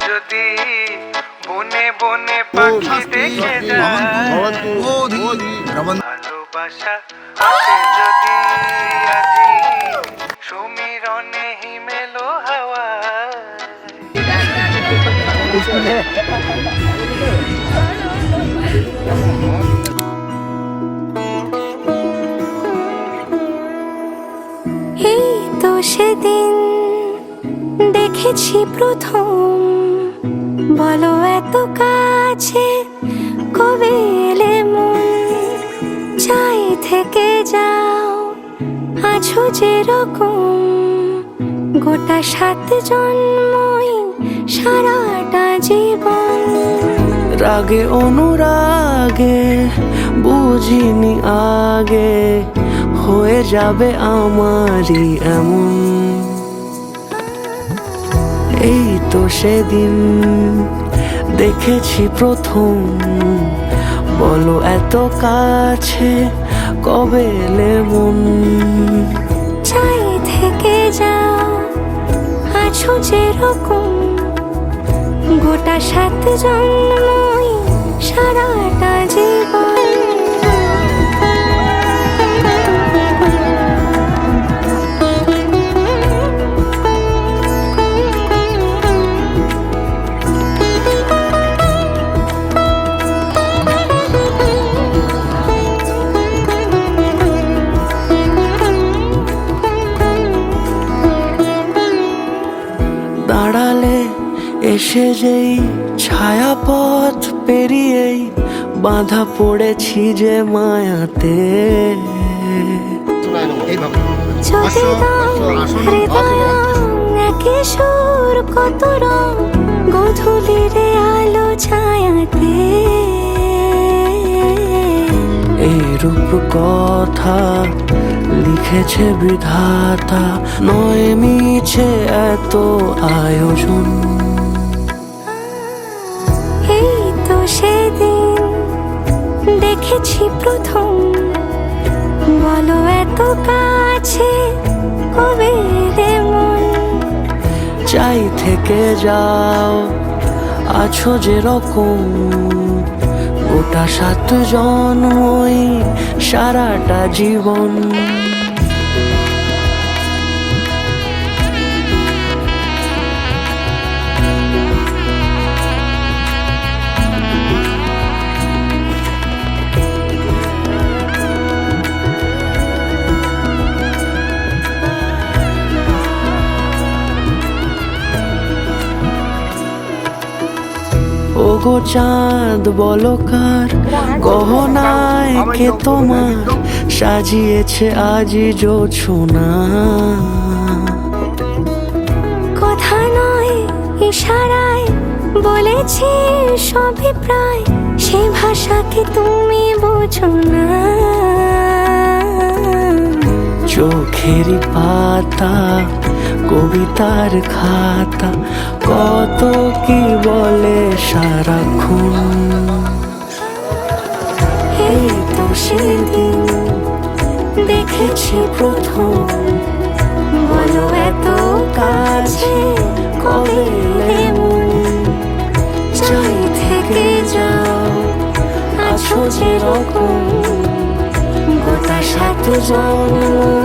যদি বনে বনে পাখি দেখে যায় ভালোবাসা আছে যদি আজি সমীরণে হিমেলো হাওয়া এই তো সেদিন দেখেছি প্রথম, বলো এত কাছে কবে এলে মন, চাই থেকে যাও আছো যেরকম, গোটা 7 জন্মই সারাটা জীবন। রাগে অনুরাগে বুঝিনি আগে, হয়ে যাবে আমারই এমন। এই তো সেদিন দেখেছি প্রথম, বলো এত কাছে কবে এলে মন, চাই থেকে যাও আছো যেরকম, গোটা 7 জন্মই সারাটা জীবন। দাঁড়ালে এসে যেই ছায়াপথ পেরিয়েই বাঁধা পড়েছি যে মায়াতে। যদি দাও হৃদয় একে সুর কত রং, গধূলিরে আলো ছায়াতে। এই রূপ কথা লিখেছে বিধাতা, নয় মিছে এত আয়োজন। এই তো সেদিন দেখেছি প্রথম, বলো এত কাছে কবে এলে মন, চাই থেকে যাও আছো যেরকম, গোটা 7 জন্মই সারাটা জীবন। ওগো চাঁদ বলো কার গহনায় কে তোমার সাজিয়েছে আজি জোছনা। কথা নয় ইশারায় বলেছি সবই প্রায়, সে ভাষাকে তুমি বোঝো না। চোখেরই পাতা কবিতার খাতা, কত কি বলে সারাক্ষণ। এই তো সেদিন দেখেছি প্রথম, বলো এত কাছে কবে এলে মন, চাই থেকে যাও আছো যেরকম, গোটা 7 জন্ম